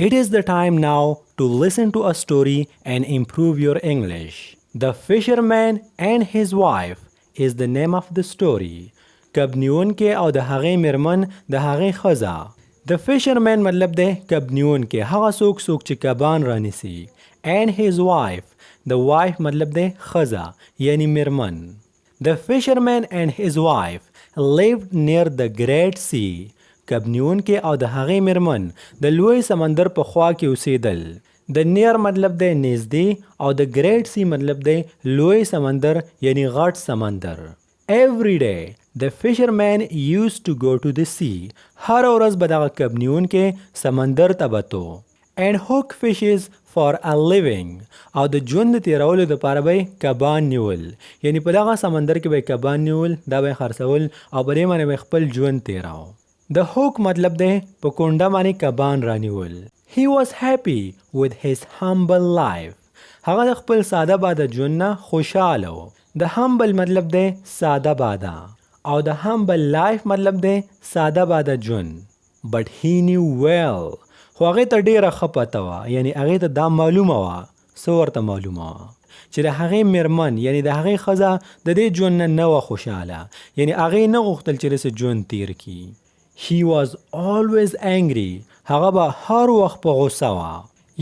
It is the time now to listen to a story and improve your English. The Fisherman and His Wife is the name of the story. کب نیونکې او د هغې میرمن د هغې ښځه. The Fisherman مطلب دی کب نیونکې، هغه څوک چې کبان رانیسي. And his wife، د wife مطلب دی ښځه یعنی میرمن. The Fisherman and his wife lived near the Great Sea. کب نیونکې او د هغې میرمن د لوی سمندر په خوا کې اوسېدل. د نیر مطلب دی نږدې او د ګریټ سی مطلب دی لوی سمندر یعنی غټ سمندر. Every day the fisherman used to go to the sea. هر ورځ به دغه کب نیونکې سمندر ته بتو. And hook fishes for a living. او د ژوند د تیرولو دپاره به کبان نیول، یعنی په دغه سمندر کې به کبان نیول، دا به خرڅول او په دې باندې به خپل ژوند تیراو. د هوک مطلب دی په کونډه باندې کبان رانیول. He was happy with his humble life. هغه د خپل ساده باده ژوند نه خوشحاله و. د humble مطلب دی ساده باده او د humble life مطلب دی ساده باده ژوند. But he knew well. خو هغې ته ډېره ښه پته وه، یعنی هغې ته دا معلومه وه. څه ورته معلومه وه؟ چې د هغې میرمن یعنی د هغې ښځه د دې ژوند نه وه خوشحاله، یعنی هغې نه غوښتل چې داسې ژوند تیر کړي. He was always angry. هغه به هر وخت په غوسه وه.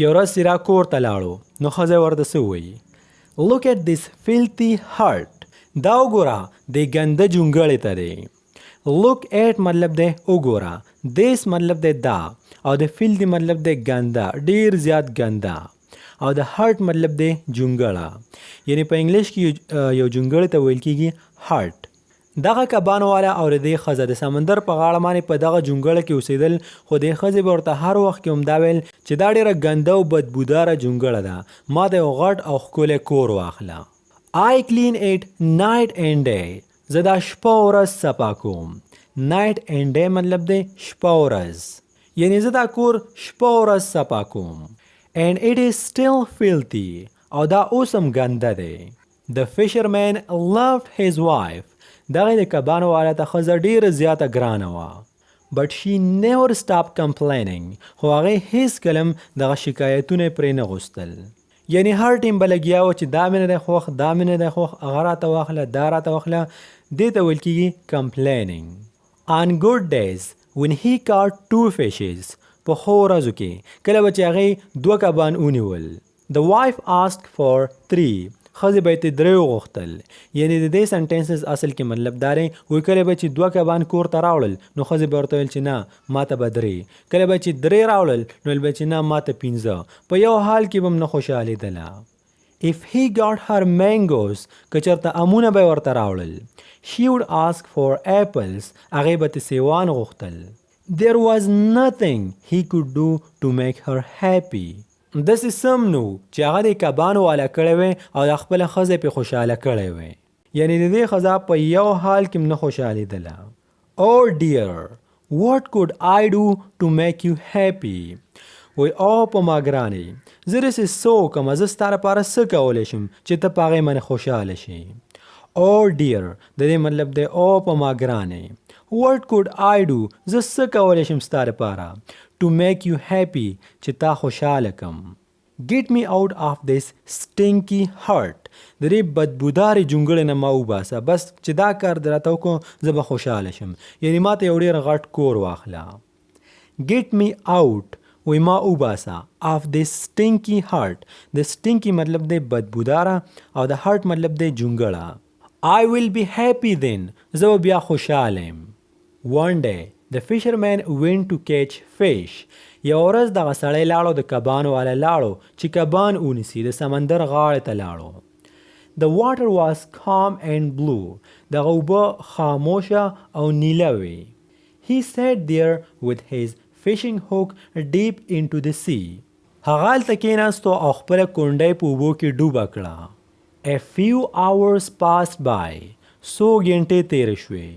یو ورځ سیرا کور ته لاړو نو ښځه ورته څه ووایي؟ Look at this filthy hut. دا وګوره د ګنده جونګړې ته دی. Look at مطلب دی وګوره، this مطلب دی دا او د filthy مطلب دی ګنده، ډیر زیات ګنده، او د hut مطلب دی جونګړه، یعنی په انګلیش کې یو جونګړې ته ویل کېږي hut. دغه کبانو والا او د دې ښځه د سمندر په غاړه باندې په دغه جونګړه کې اوسېدل، خو دې ښځې به ورته هر وخت کې همدا ویل چې دا ډېره ګنده او بدبوداره جونګړه ده، ما د یو غټ او ښکلی کور واخله. I clean it night and day. زه دا شپه او ورځ صفا کوم. night and day مطلب دی شپه او ورځ، یعنی زه دا کور شپه او ورځ صفا کوم. And it is still filthy. او دا اوس هم ګنده دی. The fisherman loved his wife. دغه د کبانو والا ته ښځه ډېره زیاته ګرانه وه. But she never stopped complaining. خو هغې هېڅکله هم دغه شکایتونه یې پرې نه غوښتل، یعنی هر ټیم به لګیا و چې دا مې نه دی خوښ، دا مې نه دی خوښ، هغه راته واخله، دا راته واخله. دې ته ویل کېږي complaining. On good days when he caught 2 fishes. په ښو ورځو کې کله به چې هغې 2 کبان ونیول. The wife asked for 3. ښځې به یې ترې 3 وغوښتل، یعنی د دې سنټینسز اصل کې مطلب دا دی وایي کله به چې 2 کبان کور ته راوړل نو ښځې به ورته ویل چې نه ما ته به 3، کله به چې 3 راوړل نو ویل به چې نه ما ته 5. په یو حال کې به هم نه خوشحالېدله. If he got her mangoes، که چېرته امونه به یې ورته راوړل. She would ask for apples، هغې به ترې سیوان غوښتل. There was nothing he could do to make her happy. داسې سم نو چې هغه د کبانو والا کړی وی او د خپله ښځه پې خوشحاله کړی وی، یعنی د دې ښځه په یو حال کې هم نه خوشحالېدله. Oh dear, what could I do to make you happy؟ وی او په ما ګرانې، زه داسې څه وکړم، زه ستا لپاره څه کولی شم چې ته په هغې باندې خوشحاله شې. Oh dear د دې مطلب دی او په ما ګرانې. What could I do؟ زه څه کولی شم ستا لپاره to make you happy چې تا خوشحاله کم. Get me out of this stinky hut. د دې بدبودارې جونګړې نه ما وباسه، بس چې دا کار دې راته وکړو زه به خوشحاله شم، یعنی ما ته یو ډېر غټ کور واخله. Get me out وی ما وباسه of this stinky hut. د stinky مطلب دی بدبوداره او د hut مطلب دی جونګړه. I will be happy then. زه به بیا خوشحاله یم. One day the fisherman went to catch fish. یو ورځ دغه سړی لاړو د کبانو والا لاړو چې کبان ونیسي، د سمندر غاړې ته لاړو. The water was calm and blue. دغه اوبه خاموشه او نیله وې. He sat there with his fishing hook deep into the sea. هغه هلته کېناستو او خپله کونډۍ په اوبو کې ډوبه کړه. A few hours passed by. څو ګنټې تېرې شوې.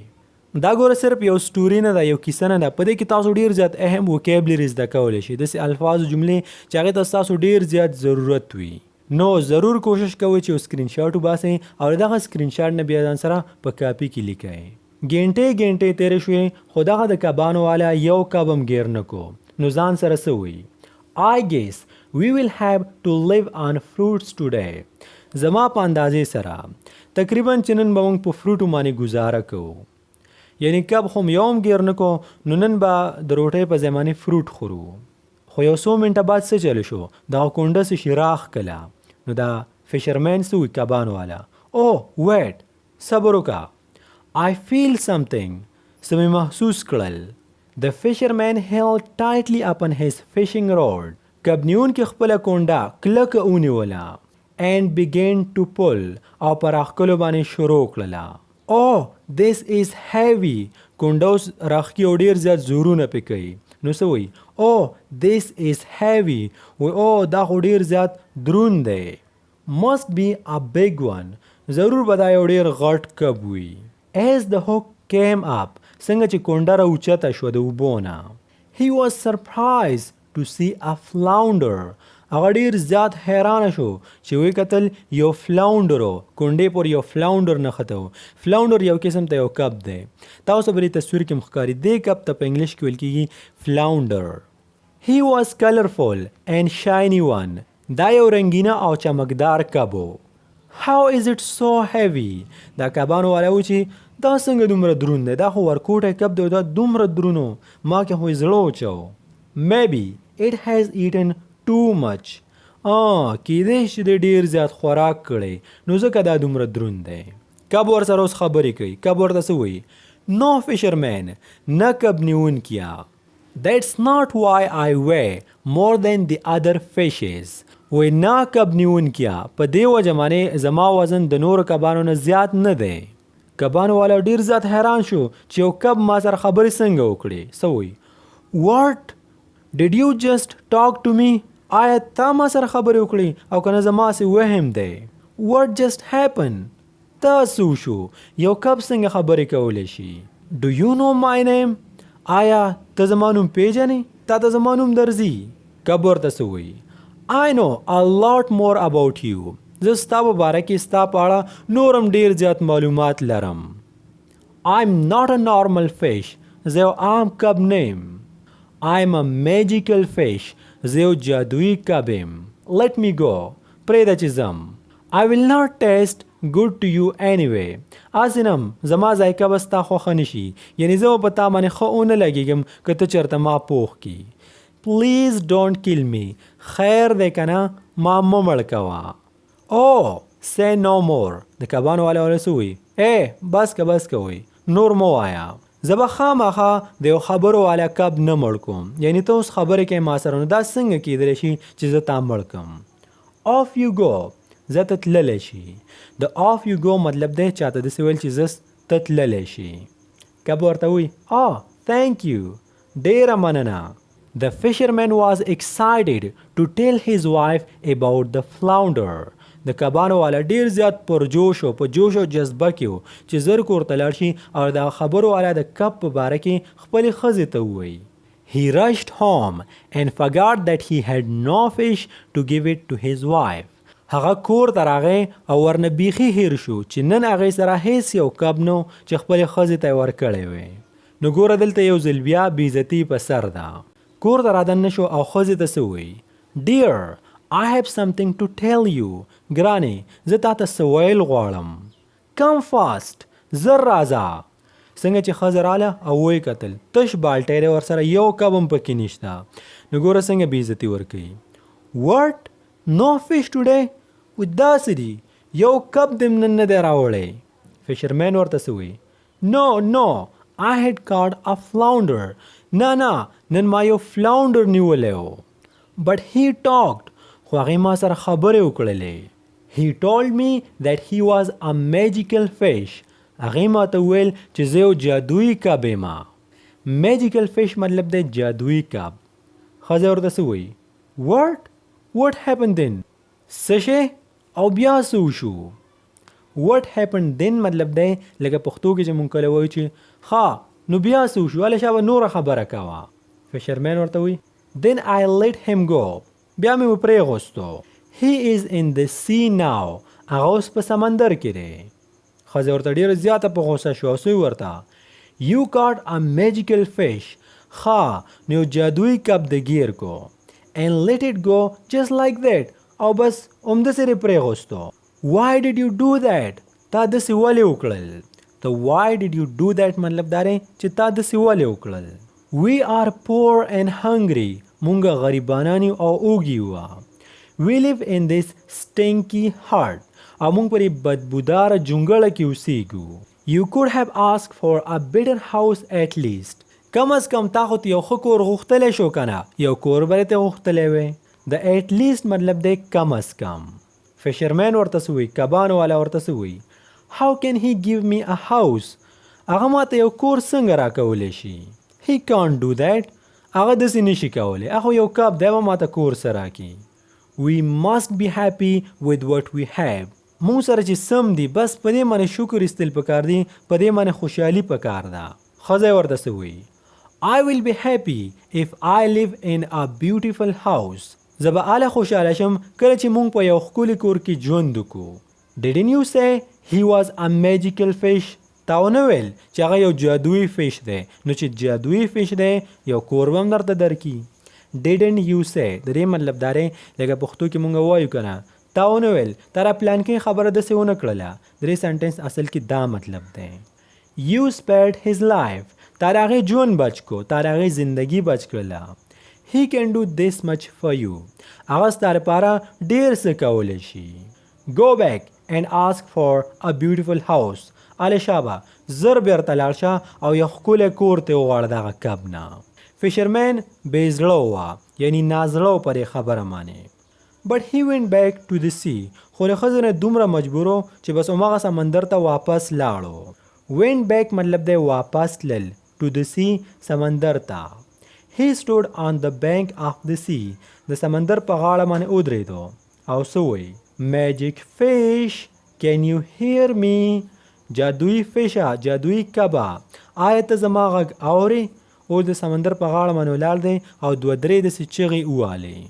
دا ګوره صرف یو سټوري نه ده، یو کیسه نه ده، په دې کې تاسو ډېر زیات اهم وکیبلري زده کولی شئ، داسې الفاظ جملې چې هغې ته ستاسو ډېر زیات ضرورت وي. نو ضرور کوشش کوئ چې یو سکرین شاټ وباسئ او دغه سکرین شاټ نه بیا ځان سره په کاپي کې لیکئ. ګنټې تېرې شوې خو دغه د کبانو والا یو کب هم ګیر نه کو، نو ځان سره څه وایي؟ I guess we will have to live on fruits today. زما په اندازې سره تقریبا چې نن به موږ په فروټو باندې ګزاره کوو. یعنی کب خو م یو هم ګیر نه کو نو نن به د روټۍ په ځای باندې فروټ خورو. خو یو څو منټه بعد څه چلو شو دغه کونډه څه شي راښکله نو دا فشرمین څه وایي کبانو والا اوه ویټ صبر وکړه I feel something څه مې محسوس کړل. The fisherman held tightly upon his fishing rod. کب نیونکي خپله کونډه کلکه ونیوله and began to pull او پر راښکلو باندې شروع کړله. Oh this is heavy. کونډه اوس راښکي او ډېر زیات زورونه پې کوي نو څه وایي oh this is heavy. وایي oh دا خو ډېر زیات دروند دی. must be a big one. ضرور به دا یو ډېر غټ کب وي. As the hook came up څنګه چې کونډه راوچته شوه د اوبو نه he was surprised to see a flounder. هغه ډېر زیات حیرانه شو چې ویې کتل یو فلاونډر و کونډې پورې یو فلاونډر نښته و. فلاونډر یو قسم ته یو کب دی. تاسو به دې تصویر کې ښکاري دې کب ته په انګلش کې ویل کېږي فلاونډر. he was colorful and shiny one. دا یو رنګینه او چمکدار کب و. how is it so heavy. دا کبانو والا و چې دا څنګه دومره دروند دی دا خو ورکوټی کب دی دا دومره درونو ما کې خو یې زړه وچو. maybe it has eaten too much. کیدای شي دی ډېر زیات خوراک کړی نو ځکه دا دومره دروند دی. کب ورسره اوس خبرې کوي. کب ورته څه وایي no fisherman. نه کب نیونکیه that's not why I weigh more than the other fishes. وایي نه کب نیونکیه په دې وجه باندې زما وزن د نورو کبانو نه زیات نه دی. کبانو والا ډېر زیات حیران شو چې یو کب ما سره خبرې څنګه وکړې. څه وایي what did you just talk to me. آیا تا ما سره خبرې وکړې او که نه زما سې وهم دی. what just happened. تا څه وشو یو کب څنګه خبرې کولی شي. do you know my name. آیا ته زما نوم پیژنې تا ته زما نوم درځي. کب ورته څه وایي I know a lot more about you. زه ستا په باره کې ستا په اړه نورم ډېر زیات معلومات لرم. I'm not a normal fish. زه یو عام کب نه یم. I'm a magical fish. زه یو جادویي کب یم. Let me go. پرېږده چې ځم. I will not taste good to you anyway. هسې نم زما ذایقه به ستا خوښه نه شي یعنې زه به په تا باندې ښه ونه لګېږم که ته چېرته ما پوخ کړي. Please don't kill me. خیر دی که نه ما مه مړ کوه. Oh say no more. د کبانو والا څه وایي بس که بس که وایي نور مه وایه. زه به خامخا د یو خبرو والا کب نه مړ کوم. یعنې ته اوس خبرې کوې ما سره نو دا څنګه کیدلی شي چې زه تا مړ کړم. off you go. زه ته تللی شي. د off you go مطلب دی چاته داسې ویل چې زه ته تللی شي. کب ورته وایي thank you. ډېره مننه. The fisherman was excited to tell his wife about the flounder. د کبانو والا ډېر زیات پرجوش و په جوش او جذبه کې و چې زر کور ته لاړ شي او د خبرو والا د کب په باره کې خپلې ښځې ته ووایي. He rushed home and forgot that he had no fish to give it to his wife. هغه کور ته راغی او ورنه بیخي هیر شو چې نن هغې سره هیڅ یو کب نو چې خپلې ښځې ته یې ورکړی وی. نو ګوره دلته یو ځل بیا بېعزتي په سر ده. کور ته رادننه شو او ښځې ته څه وایي Dear I have something to tell you. ګرانې زه تا ته څه ویل غواړم. Come fast. زر راځه. څنګه چې ښځه راله او ویې کتل تش بالټی دی ورسره یو کب هم پکې نشته. نو ګوره څنګه بېعزتي ورکوي. What? No fish today? و داسې دي یو کب دې نن نه دی راوړی. فشرمین ورته څه وایي No I had caught a flounder. نه نن ما یو فلاونډر نیولی و. But he talked. خو هغې ما سره خبرې وکړلې. He told me that he was a magical fish. هغې ما ته وویل چې زه یو جادویي کب یم. Magical fish مطلب دی جادویي کب. ښځه ورته څه وایي What happened then? څه شی او بیا څه وشو. What happened then مطلب دی لکه پښتو کې چې مونږ کله وایو چې ښه نو بیا څه وشو هله شابه نوره خبره کوه. فشرمین ورته وایي Then I let him go. بیا مې پرېغوستو. He is in the sea now. هغه اوس په سمندر کې دی. ښځه ورته ډېره زیاته په غوسه شوه او څه ورته You caught a magical fish. ښه نو یو جادویي کب د ګیر کو. and let it go just like that. او بس همداسې یې پرېغوستو. Why did you do that? تا داسې ولې وکړل؟ The why did you do that مطلب دا دی چې تا داسې ولې وکړل. We are poor and hungry. مونږ غریبانان یو او اوږي وو. We live in this stinky hut. او مونږ په دې بدبوداره جونګړه کې اوسېږو. You could have asked for a better house at least. کم از کم تا خو ته یو ښه کور غوښتلی شو که نه؟ یو کور به یې غوښتلی وی. د at least مطلب دی کم از کم. فشرمین ورته څه وایي؟ کبانو والا ورته څه وایي؟ How can he give me a house? هغه ماته یو کور څنګه راکولی شي؟ He can't do that. هغه داسې نشي کولی. هغه یو کب دی به ماته کور څه راکړي. We must be happy with what we have. مونږ سره چې سم دي بس په دې باندې شکر ایستل پکار دي، په دې باندې خوشحالي پکار ده. ښځه ورته څه وایي؟ I will be happy if I live in a beautiful house. زه به هله خوشحاله شم کله چې مونږ په یو ښکلي کور کې ژوند وکړو. Didn't you say he was a magical fish? تا ونه ویل چې هغه یو جادویي فیش دی؟ نو چې جادویي فیش دی یو کور به هم درته درکړي. Didn't you say د دې مطلب دا دی لکه پښتو کې مونږ وایو که نه تا ونه ویل تا را پلان کې خبره داسې ونه کړله. د دې سنټنس اصل کې دا مطلب دی. You spared his life. تا د هغې ژوند بچ کو، تا د هغې زندګي بچ کړله. He can do this much for you. هغه ستا لپاره ډېر څه کولی شي. Go back and ask for a beautiful house. هلې شابه زر بېرته لاړ شه او یو ښکلی کور ته وغواړه دغه کب نه. فشرمین بې زړه وه، یعنې نازړه و په دې خبره باندې. But he went back to the sea. خو له ښځې نه دومره مجبورو چې بس هماغه سمندر ته واپس لاړو. Went back مطلب دی واپس تلل. To the sea سمندر ته. He stood on the bank of the sea. د سمندر په غاړه باندې ودرېدو او څه وایي؟ Magic fish, can you hear me? جادویي فیشه، جادویي کبه، آیا ته زما غږ اورې؟ اوس د سمندر په غاړه باندې ولاړ دی او دوه درې داسې چغې ووالې.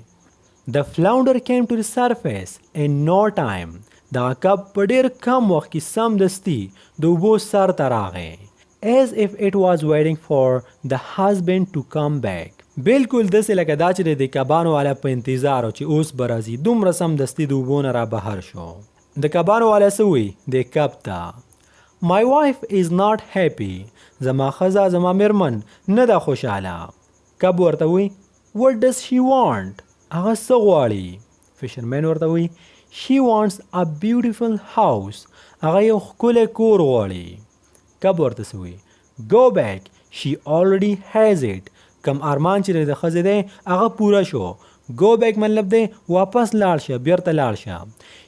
The flounder came to the surface in no time. دغه کب په ډېر کم وخت کې سمدستي د اوبو سر ته راغی. As if it was waiting for the husband to come back. بالکل داسې لکه دا چې د کبانو والا په انتظار و چې اوس به راځي. دومره سمدستي د اوبو نه را بهر شو. د کبانو والا څه وایي د کب ته؟ My wife is not happy. زما ښځه زما میرمن نه ده خوشحاله. کب ورته وایي What does she want? هغه څه غواړي؟ فشرمین ورته وایي She wants a beautiful house. هغه یو ښکلی کور غواړي. کب ورته څه وایي Go back. She already has it. کم ارمان چې د ښځې دی هغه پوره شو. Go back مطلب دی واپس لاړ شه، بیرته لاړ شه.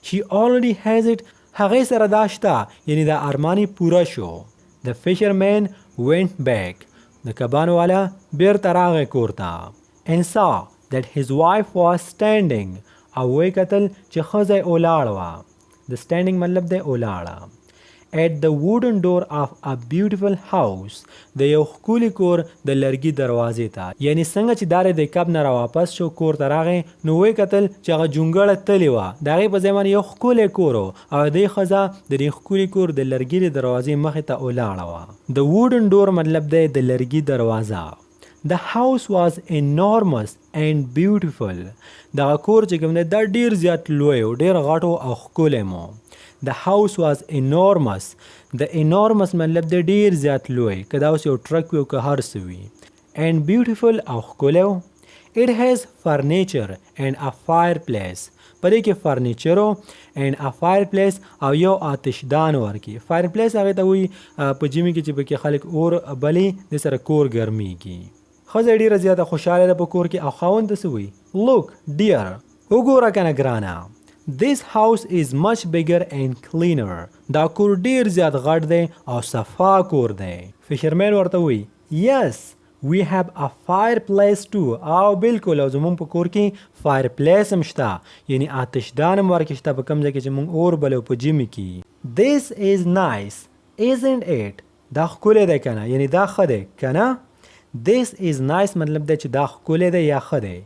She already has it. هغې سره دا شته، یعنې دا ارمان یې پوره شو. The fisherman went back. د کبانو والا بیرته راغی کور ته and saw that his wife was standing. او وی کتل چې ښځه یې ولاړه وه. د standing مطلب دی ولاړه. At the wooden door of a beautiful house. د یو ښکلي کور د لرګي دروازې ته. یعنې څنګه چې دا د کب نه راواپس شو کور ته راغی نو وی کتل چې هغه جونګړه تلې وه، د هغې په ځای باندې یو ښکلی کور و او دې ښځه د دې ښکلي کور د لرګي د دروازې مخې ته ولاړه وه. د wooden door مطلب دی د لرګي دروازه. The house was enormous and beautiful. دغه کور چې کوم دی دا ډېر زیات لوی و، ډېر غټ او ښکلی مو. The house was enormous. د enormous مطلب دی ډېر زیات لوی، که دا اوس یو ټرک وي او که هر څه وي. And beautiful او ښکلی و. It has furniture and a fireplace. په دې کې فرنیچر and a fireplace او یو آتشدان ورکي. fireplace هغې ته وایي په ژمي کې چې پکې خلک اور بلي د سره کور ګرمیږي. ښځه ډېره زیاته خوشحاله ده په کور کې او خاوند ته څه وایي Look dear. وګوره کنه ګرانه. This house is much bigger and cleaner. دا کور ډېر زیات غټ دی او صفا کور دی. فشرمین ورته وایي Yes, we have a fireplace too. او بالکل او زمونږ په کور کې fireplace هم شته، یعنی آتشدان هم ورکې شته په کوم ځای کې چې مونږ اور بلو په ژمي کې. This is nice, isn't it? دا ښکلی دی که نه، یعنی دا ښه دی که نه؟ This is nice مطلب دی چې دا ښکلی دی یا ښه دی.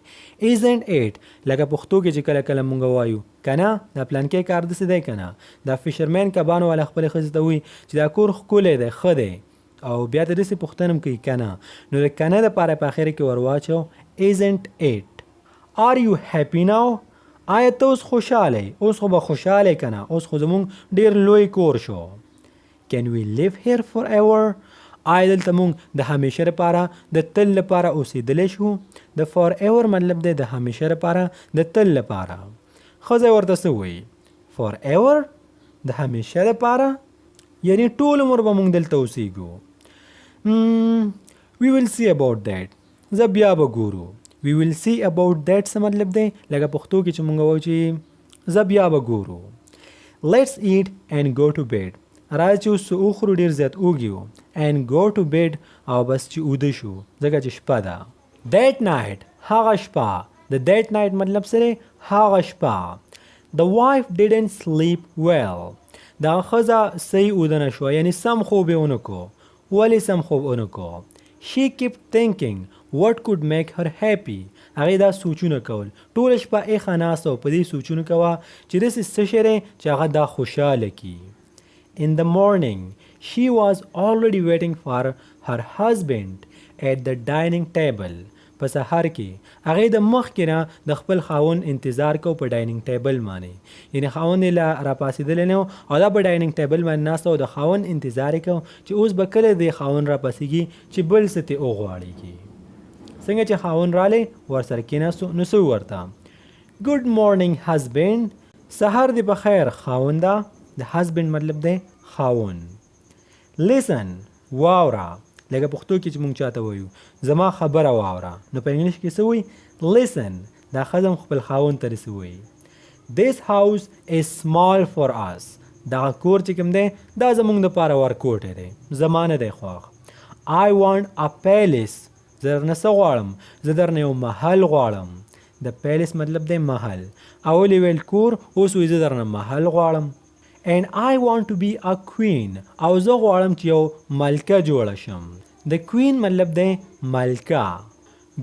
Isn't it لکه پښتو کې چې کله کله مونږ وایو که نه دا پلانکی کار داسې دی که نه. دا فشرمین کبانو والا خپلې ښځې ته وایي چې دا کور ښکلی دی ښه دی او بیا ته داسې پوښتنه هم کوي که نه. نو د که نه دپاره په اخر کې ور واچو Isn't it. Are you happy now? آیا ته اوس خوشحاله؟ اوس خو به خوشحاله کنه، اوس خو زمونږ ډیر لوی کور شو. Can we live here forever? آیا دلته مونږ د همیشه لپاره د تل لپاره اوسېدلی شو؟ د forever مطلب دی د همیشه لپاره د تل لپاره. ښځه ورته څه وایي؟ forever د همیشه لپاره یعنی ټول عمر به مونږ دلته اوسېږو. We will see about that. زه بیا به ګورو. We will see about that څه مطلب دی؟ لکه پښتو کې چې مونږ وایو چې زه بیا به ګورو. Let's eat and go to bed. راځه چې اوس وخورو، ډېر زیات اوږي وو. And go to bed او بس چې اوده شو ځکه چې شپه ده. That night هغه شپه. د that night مطلب څه دی؟ هغه شپه. The wife didn't sleep well. دغه ښځه صحیح اوده نه شوه، یعنی سم خوب یې ونه کو. ولې سم خوب ونه کو؟ She kept thinking what could make her happy. هغې دا سوچونه کول، ټوله شپه ایښه ناسته او په دې سوچونه کوه چې داسې څه شی دی چې هغه دا خوشحاله کي. In the morning she was already waiting for her husband at the dining table. په سهار کې هغې د مخکې نه د خپل خاوند انتظار کو په ډایننګ ټیبل باندې، یعنی خاوند یې لا راپاسېدلی نه و او دا په ډایننګ ټیبل باندې ناسته او د خاوند انتظار یې کو چې اوس به کله د خاوند راپاسېږي چې بل څه ترې وغواړي. څنګه چې خاوند رالی ورسره کېناستو نو څه ورته؟ Good morning husband. سهار دې په خیر خاونده. د husband مطلب دی خاوند. Listen واوره، لکه پښتو کې چې مونږ چاته وایو زما خبره واوره، نو په انګلیش کې څه وایي؟ Listen. دا ښځه هم خپل خاوند ته څه وایي؟ This house is small for us. دغه کور چې کوم دی دا زمونږ دپاره ورکوټی دی، زما نه دی خوښ. I want a palace. زه درنه څه غواړم؟ زه درنه یو محل غواړم. د پیلس مطلب دی محل. اول یې ویل کور، اوس وایي زه درنه محل غواړم. And I want to be a queen. او زه غواړم چې یو ملکه جوړه شم. د queen مطلب دی ملکه.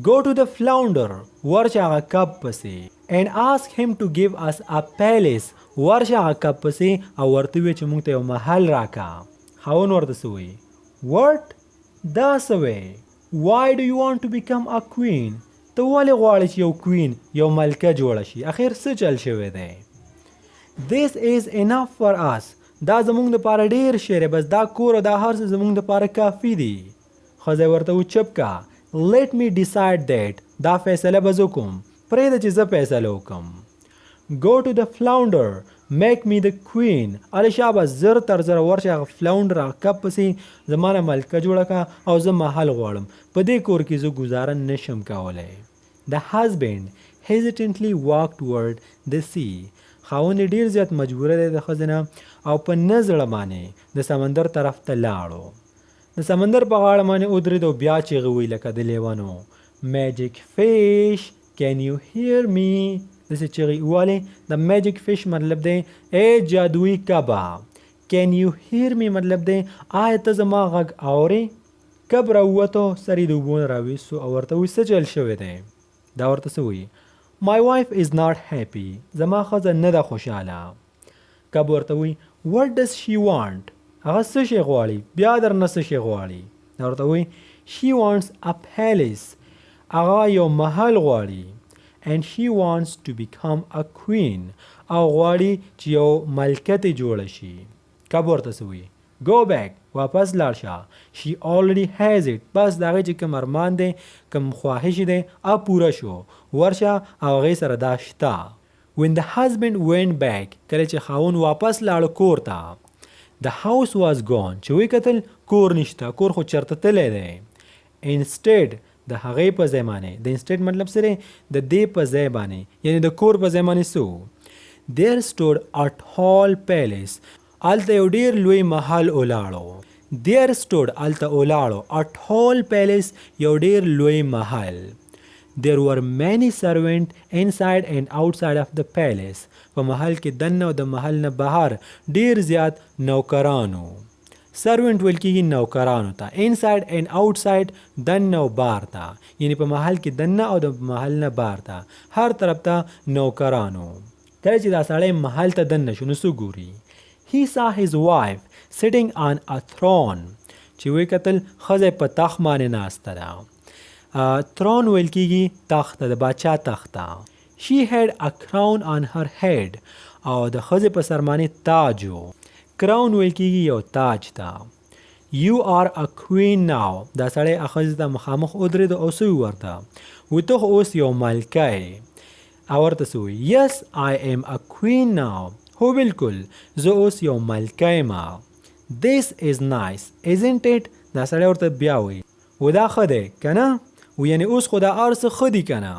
Go to the flounder. ورشه هغه کب پسې. And ask him to give us a palace. ورشه هغه کب پسې او ورته وایي چې موږ ته یو محل راکا. خاوند ورته څه وایي؟ What؟ دا څه وایي؟ Why do you want to become a queen? ته ولې غواړې چې یو کوین یو ملکه جوړه شي؟ اخر څه چل شوی دی؟ This is enough for us. دا زمونږ دپاره ډېر شی دی، بس دا کور او دا هر څه زمونږ دپاره کافي دي. ښځه ورته چپ کا. Let me decide that. دا فیصله به زه کوم، پرېږده چې زه فیصله وکړم. Go to the flounder. Make me the queen. الشا به زر تر زر ورشه هغه فلاونډر هغه کب پسې زما نه ملکه جوړه که او زه محل غواړم، په دې کور کې زه ګزاره نشم کولی. The husband hesitantly walked toward the sea. خاوند یې ډېر زیات مجبوره دی د ښځې نه او په نه زړه باندې د سمندر طرف ته لاړو. د سمندر په غاړه باندې ودرېد او بیا چیغې وویل لکه د لیونو. Magic fish, can you hear me? داسې چیغې ووالې. د میجیک فش مطلب دی ای جادویي کبه. Can you hear me مطلب دی آیا ته زما غږ اورې؟ کب راووتو، سر یې د اوبو نه راویستو او ورته وایي څه چل شوی دی؟ دا ورته څه وایي؟ My wife is not happy. زما ښځه نه ده خوشحاله. کب ورته وایي What does she want? هغه څه شی غواړي؟ بیا درنه څه شی غواړي؟ دا ورته وایي She wants a palace. هغه یو محل غواړي. And she wants to become a queen. او غواړي چې یو ملکه ترې جوړه شي. کب ورته څه وایي؟ Go back. واپس لاړ شه. She already has it. بس د هغې چې کوم ارمان دی کوم خواهش دی پوره شو. ورشه او هغې سره دا شته. When the husband went back. کله چې خاوند واپس لاړ کور ته. The house was gone. چې ویې کتل کور نشته، کور خو چېرته تللی دی. Instead د هغې په ځای باندې، د انسټیډ مطلب څه دی؟ د دې په ځای باندې، یعنی د کور په ځای باندې څه و؟ There stood a tall palace. هلته یو ډېر لوی محل ولاړو. There stood هلته ولاړو a tall palace، یو ډېر لوی محل. There were many servants inside and outside of the palace. په محل کې دننه او د محل نه بهر ډېر زیات نوکرانو. سروینټ ویل کېږي نوکرانو ته. انساید اینډ آوټساید دننه او بار ته، یعنی په محل کې دننه او د محل نه بار ته هر طرف ته نوکرانو. کله چې دا سړی محل ته دننه شو نو څه ګوري؟ He saw his wife sitting on a throne. چې ویې کتل ښځه په تخت باندې ناسته ده. تhrone ویل کېږي تخته د باچا تخته. She had a crown on her head او د ښځې په سر باندې تاج و. crown ویل کېږي یو تاج ته. You are a queen now. دا سړی ښځې ته مخامخ ودرېد او څه ویل ورته؟ وی ته خو اوس یو ملکه یې. او ورته څه وی؟ Yes, I am a queen now. هو بالکل زه اوس یو ملکه یم. This is nice, isn't it? دا سړی ورته بیا وی و دا ښه دی که نه؟ و یعنې اوس خو دا هر څه ښه دي که نه؟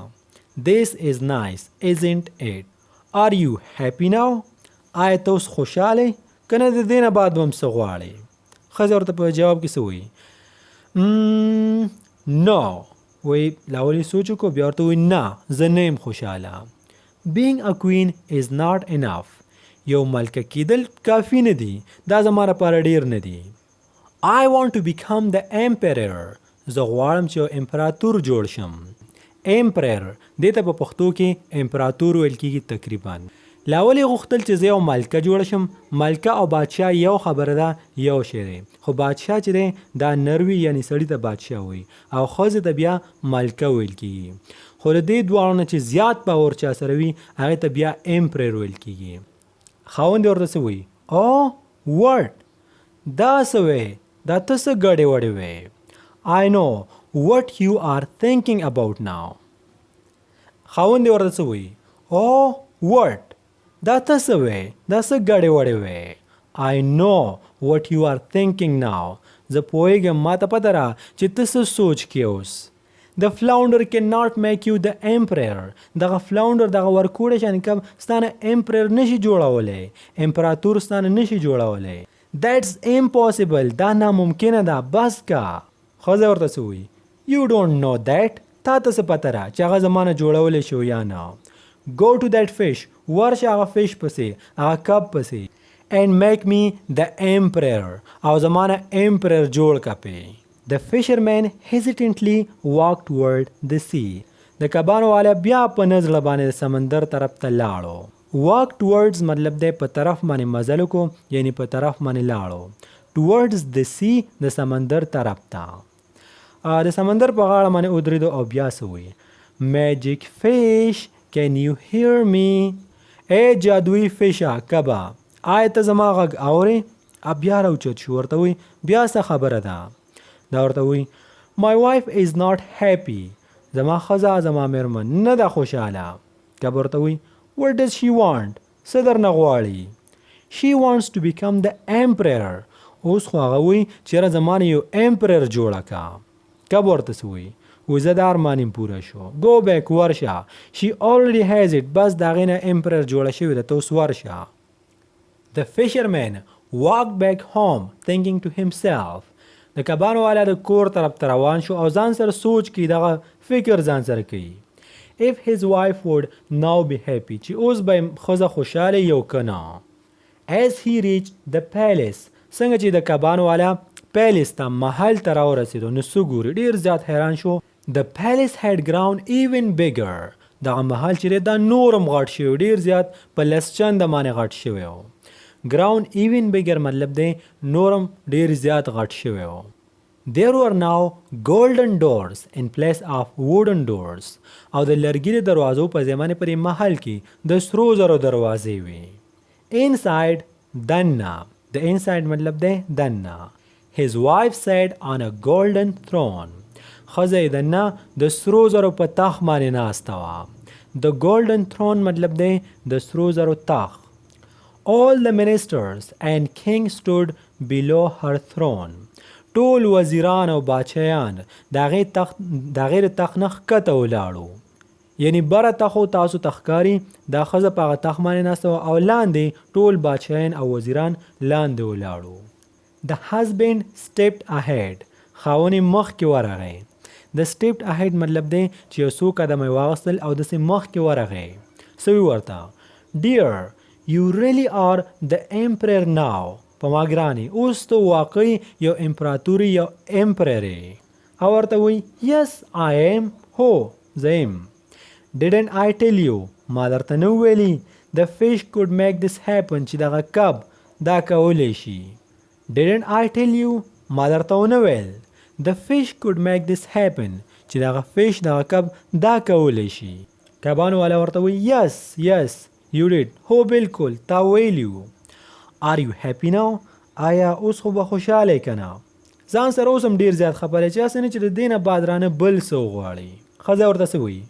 This is nice, isn't it? Are you happy now? آیا ته اوس خوشحاله یې که نه د دې نه بعد به هم څه غواړې؟ ښځه ورته په جواب کې څه وایي؟ No. وایي لاول یې سوچ وکړو بیا ورته وایي نه زه نه یم خوشحاله. Being a queen is not enough. یو ملکه کېدل کافي نه دي. دا زما لپاره ډېر نه دي. I want to become the emperor. زه غواړم چې یو امپراتور جوړ شم. امپرر دې ته په پښتو کې امپراتور ویل کېږي تقریبا. لاول یې غوښتل چې زه یو ملکه جوړه شم. ملکه او بادشاه یو خبره ده یو شی دی. خو بادشاه چې دی دا نروي یعنی سړي ته بادشاه وایي او ښځې ته بیا ملکه ویل کېږي. خو له دې دواړو نه چې زیات باور چا سره وي هغې ته بیا امپرر ویل کېږي. خاوند یې ورته څه وایي؟ او وټ دا څه وی؟ دا ته څه ګډې وډې وی؟ I know what you are thinking about now. خاوند یې ورته څه وایي؟ او وټ دا ته څه وی؟ دا څه ګډې وډې وی؟ I know what you are thinking now. زه پوهېږم ما ته پته ده چې ته څه سوچ کې اوس. The flounder cannot make you the emperor. دغه فلاونډر دغه ورکوړی شان کب ستانه امپرر نشي جوړولی. امپراتور ستانه نشي جوړولی. That's impossible. دا ناممکنه ده. بس کا. ښځه ورته څه وایي؟ You don't know that. تا ته څه پته ده چې هغه زما نه جوړولی شو یا نه؟ Go to that fish. ورشه هغه فش پسې هغه کب پسې and make me the emperor. او زما نه امپرر جوړ که پې. The fisherman hesitantly walked toward the sea. د کبانو والا بیا په نزړه باندې د سمندر طرف ته لاړو. walk towards مطلب دی په طرف باندې مزل وکړو یعنی په طرف باندې لاړو. towards the sea د سمندر طرف ته. د سمندر په غاړه باندې ودرېدو او بیا څه وایي؟ Magic fish, can you hear me? ای جادویي فشه کبه آیا ته زما غږ اورې؟ بیا راوچت شو ورته وایي بیا څه خبره ده؟ دا ورته وایي My wife is not happy. زما ښځه زما مېرمن نه ده خوشحاله. کب ورته وایي What does she want? څه درنه غواړي؟ She wants to become the emperor. اوس خو هغه وایي چېرې زما نه یو امپرر جوړه که. کب ورته څه وایي؟ وایي زه د ارمان یم پوره شو. Go back ورشه. She already has it. بس د هغې نه امپرر جوړه شوې ده ته اوس ورشه. The fisherman walked back home thinking to himself. د کبانو والا د کور طرف ته روان شو او ځان سره سوچ کوي دغه فکر ځان سره کوي. If his wife would now be happy. چې اوس به ښځه خوشحاله یو که نه. As he reached the palace. څنګه چې د کبانو والا پیلس ته محل ته راورسېدو نو څه ګوري ډېر زیات حیران شو. The palace had grown even bigger. دغه محل چې دی دا نورم غټ شوی ډېر زیات په لس چنده باندې غټ شوی و. grown even bigger مطلب دی نورم ډېر زیات غټ شوی و. There were now golden doors in place of wooden doors. او د لرګي د دروازو په ځای باندې پرې محل کې د سرو زرو دروازې وې. Inside دننه د inside مطلب دی دننه. His wife sat on a golden throne. ښځه یې دننه د سرو زرو په تخت باندې ناسته وه. The golden throne مطلب دی د سرو زرو تخت. All the ministers and king stood below her throne. ټول وزیران او باچایان د هغې د تخت نه ښکته ولاړو. یعنی بره تخت تاسو ته ښکاري دا ښځه په هغه تخت باندې ناسته وه او لاندې ټول باچایان او وزیران لاندې ولاړو. The husband stepped ahead. خاوند یې مخکې ورغی. د stepped ahead مطلب دی چې یو څو قدمه یې واخیستل او داسې مخکې ورغی. څه وی ورته؟ Dear, you really are the emperor now. په ما ګرانې اوس ته واقعي یو امپراتوري یو امپرر یې. او ورته وایي Yes, I am. هو زه یم. Didn't I tell you? ما درته نه ویلي The fish could make this happen چې دغه کب دا کولی شي. Didn't I tell you? ما درته ونه ویل The fish could make this happen چې دغه فش دغه کب دا کولی شي. کبانو والا ورته وایي یس یس یو ډیډ، هو بالکل تا ویلي وو. آر یو هیپي ناو، آیا اوس خو به خوشحاله که نه؟ ځان سره اوس هم ډېر زیات خفه دی چې هسې نه چې د دې نه بعد رانه بل څه وغواړي. ښځه ورته څه وایي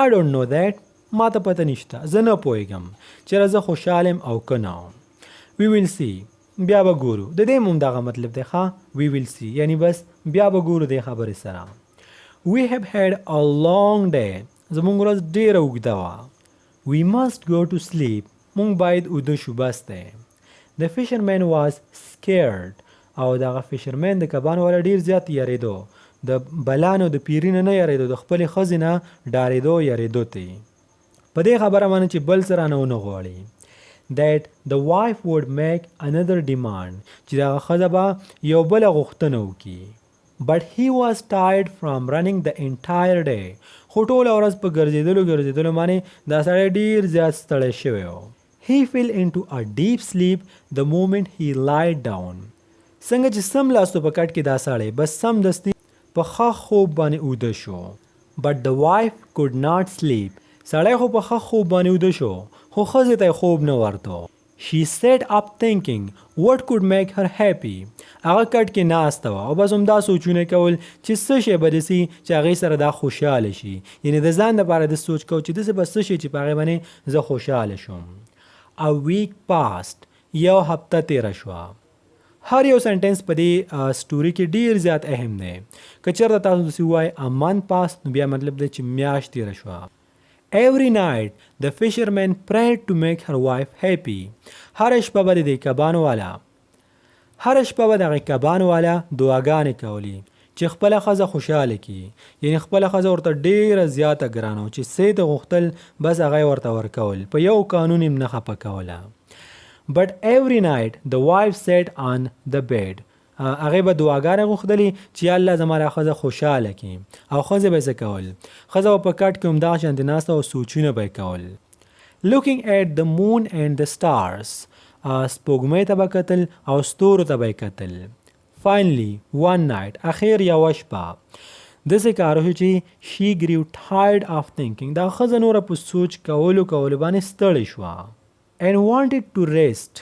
I don't know that، ما ته پته نشته، زه نه پوهېږم چېرې زه خوشحال یم او که نه. We will see، بیا به ګورو. د دې هم دغه مطلب دی ښه، we will see یعنی بس بیا به ګورو دې خبرې سره. We have had a long day، زموږ ورځ ډېره اوږده وه. We must go to sleep، موږ باید اوده شو بس دی. The fisherman was scared، او دغه فشرمین د کبانو والا ډېر زیات یریدو، د بلانو د پیرینه نه یریدو، د خپلې ښځې نه ډارېدو یریدو ته. په دې خبره باندې چې بل څه رانه ونه غواړي. That the wife would make another demand، چې دغه ښځه به یو بله غوښتنه وکړي. But he was tired from running the entire day، خو ټوله ورځ په ګرځېدلو باندې دا سړی ډېر زیات ستړی شوی و. He fell into a deep sleep the moment he lied down، څنګه چې سم لاستو په کټ کې دا سړی بس سمدستي په ښه خوب باندې اوده شو. But the wife could not sleep، سړی خو په ښه خوب باندې اوده شو خو ښځې ته خوب نه ورته. She sat up thinking what could make her happy، هغه کټ کې ناسته وه او بس همدا سوچونه کول چې څه شی به داسې چې هغې سره دا خوشحاله شي، یعنې د ځان دپاره د سوچ کو چې داسې به څه شي چې په هغې باندې زه خوشحاله شم. A week passed، یو هفته تیره شوه. هر یو سنټنس په دې سټوري کې ډیر زیات اهم دی. که چېرته تاسو داسې ووایئ a month passed، نو بیا مطلب دی چې میاشت تیره شوه. Every night the fisherman prayed to make her wife happy، هر شپه به د کبانو والا دعاګانې کولې چې خپله ښځه خوشحاله کړي، یعنې خپله ښځه ورته ډېره زیاته ګرانه چې څه یې غوښتل بس هغه یې ورته ورکول، په یو قانون یې نه خفه کوله. But every night the wife sat on the bed، هغې به دعاګانې غوښتلې چې الله زما دا ښځه خوشحاله کړي، او ښځې به یې څه کول، ښځه به په کټ کې همدغه شانتې ناسته او سوچونه به یې کول. Looking at the moon and the stars، سپوږمۍ ته به کتل او ستورو ته به یې کتل. Finally one night، اخیر یوه شپه داسې کار وشو چې she grew tired of thinking، دا ښځه نوره په سوچ کولو باندې ستړې شوه. And wanted to rest،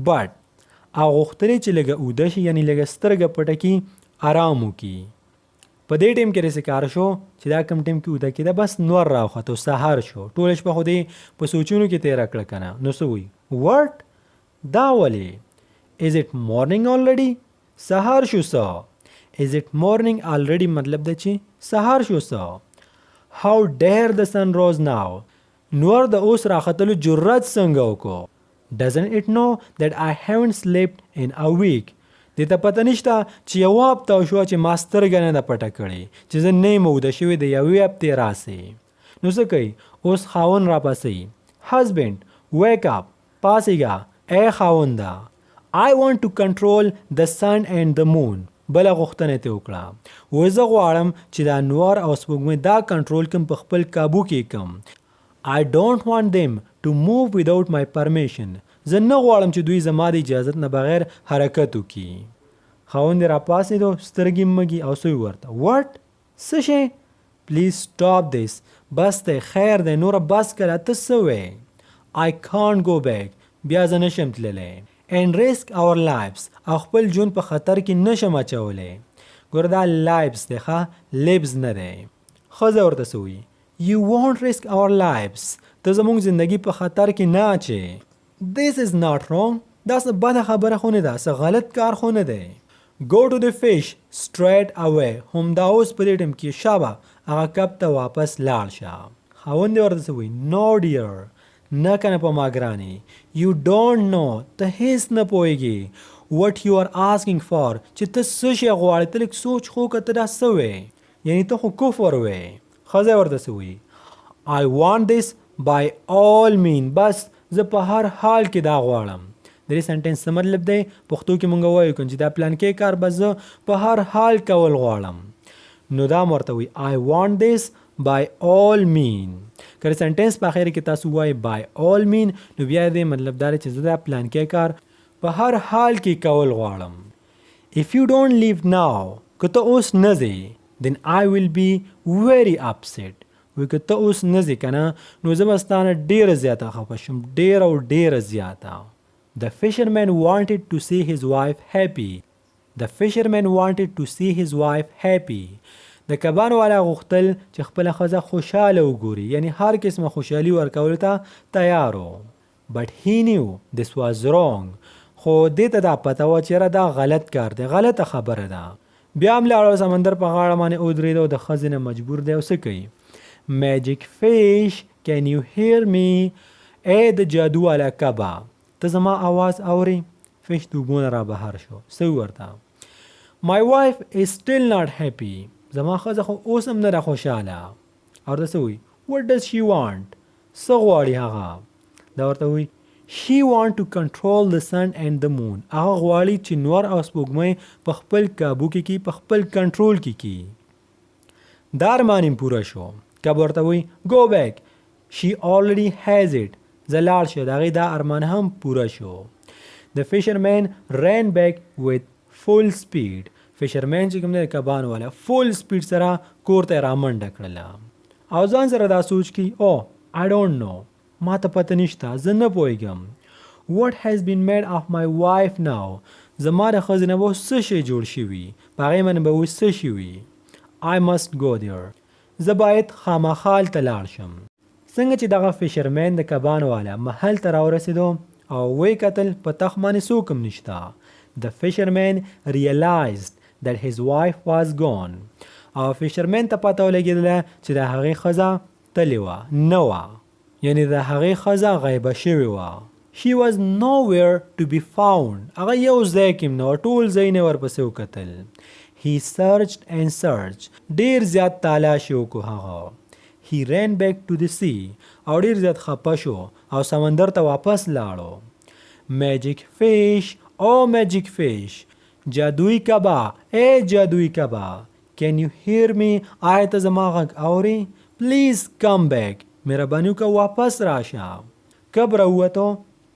but هغه غوښتلې چې لږه اوده شي، یعنې لږه سترګه پټه کړي، ارام وکړي. په دې ټیم کې داسې کار شو چې دا کم ټیم کې اوده کېده، بس نور راوخته، سهار شو، ټوله شپه خو دې په سوچونو کې تېره کړه که نه. نو څه وایي what، دا ولې؟ is it morning already، سهار شو څه؟ is it morning already مطلب دی چې سهار شو څه؟ how dare the sun rose now، نور د اوس راختلو جرأت څنګه وکړو. doesn't it know that I haven't slept in a week، دې ته پته نشته چې یوه هفته شوه چې ما سترګه نه ده پټه کړې چې زه نه یم اوده شوې د یوې هفتې راسې. نو څه کوي اوس خاوند راپاڅوي، husband wake up، پاڅېږه ای خاونده. I want to control the sun and the moon، بله غوښتنه ته وکړه، وایي زه غواړم چې دا نور او سپوږمۍ دا کنټرول کړم، په خپل کابو کې کړم. I don't want them to move without my permission، زه نه غواړم چې دوی زما د اجازت نه بغیر حرکت وکړي. خاوند یې راپاڅېدو، سترګې مږي او څه ورته what، څه شی؟ please stop this، بس دی، خیر دی، نوره بس کړه، ته څه وایې؟ I can't go back، بیا زه نشم تللی. and risk our lives، او خپل ژوند په خطر کې نشم اچولی. ګوره دا lives دی ښه، lives نه دی. ښځه ورته څه وایي you won't risk our lives، ته زموږ زندگی په خطر کې نه اچې. this is not wrong، دا څه بده خبره خو نه ده، څه غلط کار خو نه دی. go to the fish straight away، همدا اوس په دې ټیم کې شابه هغه کب ته واپس لاړ شه. خاوند یې ورته څه وایي no dear، نه کنه په ما ګرانې. you don't know، ته هیڅ نه پوهېږي. what you are asking for، چې ته څه شی غواړې، ته لږ سوچ خو که ته دا څه وایې، یعنې ته خو کفر وایې. ښځه ورته څه وایي I want this by all means، بس زه په هر حال کې دا غواړم. د دې سنټنس څه مطلب دی؟ پښتو کې مونږ وایو چې دا پلان کې کار به زه په هر حال کول غواړم، نو دا ورته وایي I want this by all means. که سنټنس په اخر کې تاسو وایي by all means، نو بیا دې مطلب دا دی چې زه دا پلان کې کار په هر حال کې کول غواړم. if you don't leave now، که ته اوس نه ځې، then I will be very upset. وی که ته اوس نه ځې که نه نو زه به ستا نه ډېره زیاته خفه شم، ډېره او ډېره زیاته. The fisherman wanted to see his wife happy. The fisherman wanted to see his wife happy. د کبان والا غوښتل چې خپله ښځه خوشحاله وګوري، یعنی هر قسمه خوشحالي ورکولو ته تیار و. But he knew this was wrong. خو دې ته دا پته وه چې یاره دا غلط کار دی، غلطه خبره ده. بیا هم لاړ او سمندر په غاړه باندې ودرېد او د ښځې نه مجبور دی او څه کوي؟ Magic fish, can you hear me? ای د جادو والا کبه ته زما آواز اوري؟ فش د اوبو نه را بهر شو. څه ورته؟ My wife is still not happy. زما ښځه خو اوس هم نه ده خوشحاله. او ورته څه وایي؟ What does she want? څه غواړي هغه؟ دا ورته وایي She want to control the sun and the moon. هغه غواړي چې نور او سپوږمۍ په خپل کابو کې کی، په خپل کنټرول کې کی. دا ارمان یې پوره شو. کب ورته وایي Go back. She already has it. زه لاړ شه، د هغې دا ارمان هم پوره شو. The fisherman ran back with full speed. فشرمین چې کوم دی کبانو والا فول سپیډ سره کور ته یې رامنډه کړله او ځان سره دا سوچ کی او I don't know. ما ته پته نشته، زه نه پوهېږم. What has been made of my wife now? زما د ښځې نه به اوس څه شی جوړ شوي، په هغې باندې به اوس څه شوي. I must go there. زه باید خامخا هلته لاړ شم. څنګه چې دغه فشرمین د کبانو والا محل ته راورسېدو او ویې کتل په تخت باندې څوک هم نشته. The fisherman realized that his wife was gone. او فشرمین ته پته ولګېدله چې د هغې ښځه تلې وه، نه وه، یعنې د هغې ښځه غیبه شوې وه. She was nowhere to be found. هغه یو ځای کې هم نه وه، ټول ځایونه یې ورپسې وکتل. He searched and searched. ډېر زیات تلاش یې وکړو هغه. He ran back to the sea. او ډېر زیات خفه شو او سمندر ته واپس لاړو. Magic fish, oh magic fish. جادوی کبا، ای جادوی کبا. Can you hear me? آیا ته زما غږ اوري؟ Please come back. مهرباني وکړه واپس راشه. کب راووتو،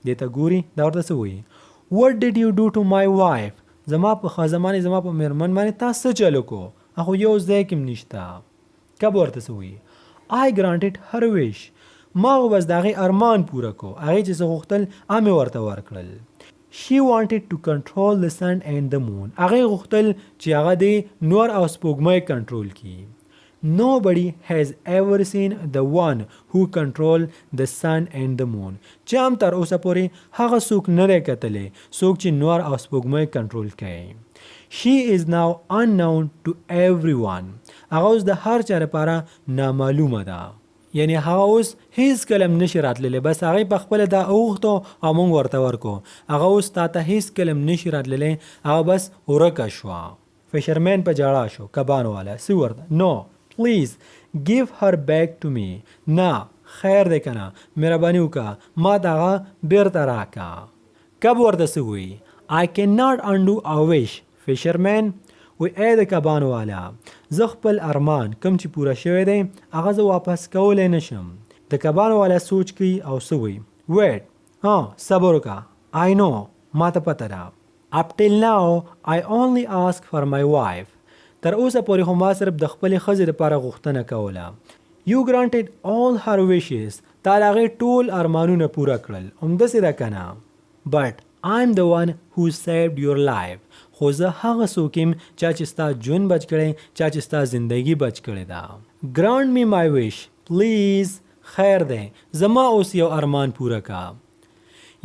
دې ته ګوري، دا ورته څه وایي؟ What did you do to my wife? زما په ښځه باندې، زما په مېرمن باندې تا څه چل وکړو؟ هغه یو ځای کې هم نشته. کب ورته څه وایي؟ I granted her wish. ما خو بس د هغې ارمان پوره کړو، هغې چې څه غوښتل هغه مې ورته ورکړل. She wanted to control the sun and the moon. هغې غوښتل چې هغه دې نور او سپوږمۍ کنټرول کړي. Nobody has ever seen the one who control the sun and the moon. چې هم تر اوسه پورې هغه څوک نه دی کتلی څوک چې نور او سپوږمۍ کنټرول کوي. She is now unknown to everyone. هغه اوس د هر چا لپاره نامعلومه ده، یعنی هغه اوس هیڅ کله هم نشي راتللی. بس هغې په خپله دا اوغوښتو او موږ ورته ورکړو. هغه اوس تا ته هیڅ کله هم نشي راتللی، هغه بس ورکه شوه. فشرمین په ژړا شو، کبانو والا څه ورته؟ No, please give her back to me. نه خیر دی که نه، مهرباني وکړه ما ته هغه بیرته راکړه. کب ورته څه وایي؟ I cannot undo a wish. فشرمین وی ای د کبانو والا زه خپل ارمان کم چې پوره شوی دی هغه زه واپس کولی نشم. د کبانو والا سوچ کوي او څه وایي؟ ویټ، صبر وکړه. I know، ما ته پته ده. Up till now I only ask for my wife. تر اوسه پورې خو ما صرف د خپلې ښځې لپاره غوښتنه کوله. You granted all her wishes. تا د هغې ټول ارمانونه پوره کړل، همداسې ده که نه؟ But I'm the one who saved your life. خو زه هغه څوک یم چا چې ستا ژوند بچ کړی، چا چې ستا زندگی بچ کړې ده. Grant me my wish, please. خیر دی، زما اوس یو ارمان پوره کا.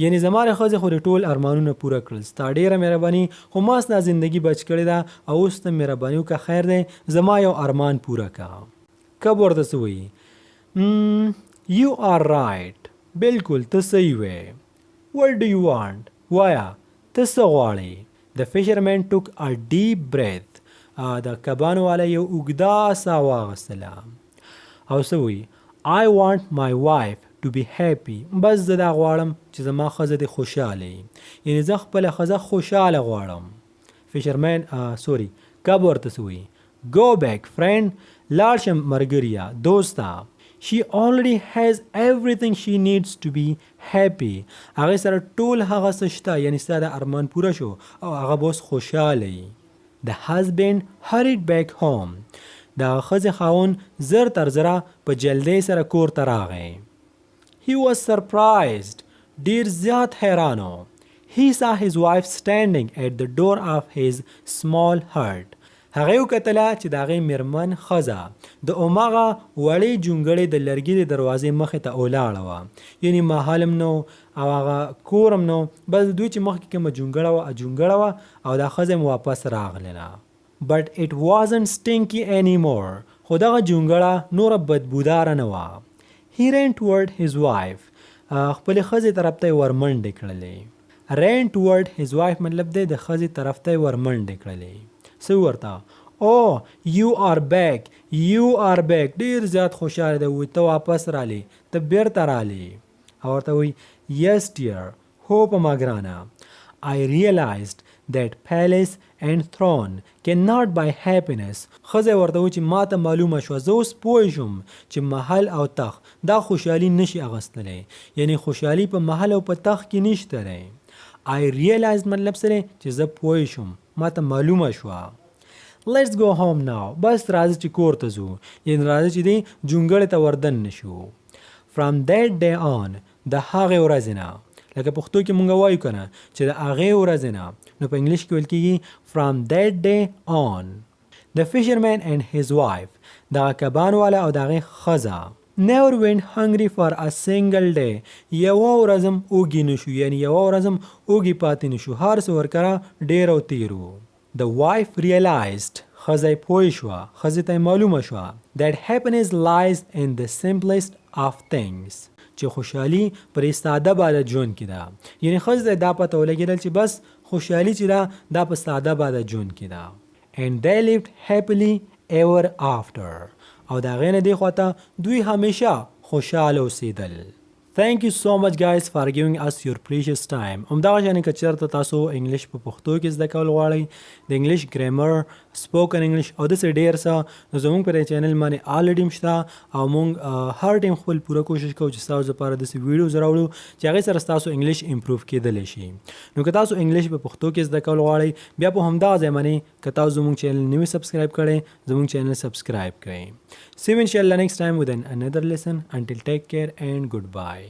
یعنی زما د ښځې خو د ټول ارمانونه پوره کړل، ستا ډېره مهرباني، خو ما ستا زندگی بچ کړې ده او اوس ته مهرباني وکړه، خیر دی زما یو ارمان پوره کا. کب ورته څه وایي؟ You are right. بلکل ته صحیح وې. What do you want? وایه ته څه غواړې؟ The fisherman took a deep breath. د کبانو والا یو اوږده ساه واخیستله او څه وایي؟ I want my wife to be happy. بس زه دا غواړم چې زما ښځه دې خوشحاله وي، یعنې زه خپله ښځه خوشحاله غواړم. فشرمین کب ورته څه وایي؟ Go back friend. لاړ شه ملګریه، دوسته. She already has everything she needs to be happy. هغې سره ټول هغه څه شته، یعنې ستا د ارمان پوره شو او هغه به اوس خوشحاله وي. The husband hurried back home. د ښځې خاوند زر تر زره په جلدۍ سره کور ته راغی. He was surprised. ډېر زیات حیرانو. He saw his wife standing at the door of his small hut. هغه وکتله چې د هغې میرمن ښځه د هماغه وړې جونګړې د لرګي د دروازې مخې ته ولاړه وه. یعنې محل هم نه او هغه کور هم نه، بس د دوی چې مخکې کومه جونګړه وه جونګړه وه او دا ښځه هم واپس راغلله. But it wasn't stinky anymore. خو دغه جونګړه نوره بدبوداره نه وه. He ran toward his wife. خپلې ښځې طرف ته یې ورمنډې کړلې. Ran toward his wife مطلب دی د ښځې طرف ته یې ورمنډې کړلې. څه ورته؟ Oh, you are back. You are back. ډېر زیات خوشحاله دی. وایي ته واپس رالی، ته بیرته رالی. او ورته وایي Yes dear. هو په ما ګرانه. I realized that palace and throne cannot buy happiness. ښځه ورته وایي چې ما ته معلومه شوه، زه اوس پوه شوم چې محل او تخت دا خوشحالي نشي اخیستلی. یعنې خوشحالي په محل او په تخت کې نشته دی. I realized مطلب سره چې زه پوه شوم، ما ته معلومه شوه. Let's go home now. بس راځه چې کور ته ځو. یعنې راځه چې دی جونګړې ته وردن نشو. From that day on د هغې ورځې نه، لکه پښتو کې مونږ وایو که نه چې د هغې ورځې نه، نو په انګلیش کې ویل کېږي from that day on. The fisherman and his wife دغه کبان والا او د هغې ښځه never went hungry for a single day. یوه ورځ هم اوږي نشو، یعنې یوه ورځ هم اوږي پاتې نشو. هر څه ورکره ډېر او تېر وو. The wife realized ښځه یې پوه شوه، ښځې ته یې معلومه شوه that happiness lies in the simplest of things. چې خوشحالي پرې ساده باده ژوند کې ده. یعنې ښځې ته دا پته ولګېدل چې بس خوشحالي چې ده دا په ساده باده ژوند کې ده. And they lived happily ever after. او د هغې نه دې خواته دوی همیشه خوشحاله اوسېدل. Thank you so much guys for giving us your precious time. همدغه شانې که چېرته تاسو انګلیش په پښتو کې زده کول غواړئ، د انګلیش ګرامر، سپوکن انګلیش او داسې ډېر څه، نو زموږ په دې چینل باندې آلریډي هم شته او موږ هر ټایم خپل پوره کوشش کوو چې ستاسو لپاره داسې ویډیوز راوړو چې هغې سره ستاسو انګلیش امپروف کېدلی شي. نو که تاسو انګلیش په پښتو کې زده کول غواړئ، بیا په همدغه ځای باندې که تاسو زموږ چینل نه وي سبسکرایب کړی، زموږ چینل سبسکرایب کړئ. See you inshallah next time with another lesson. Until take care and goodbye.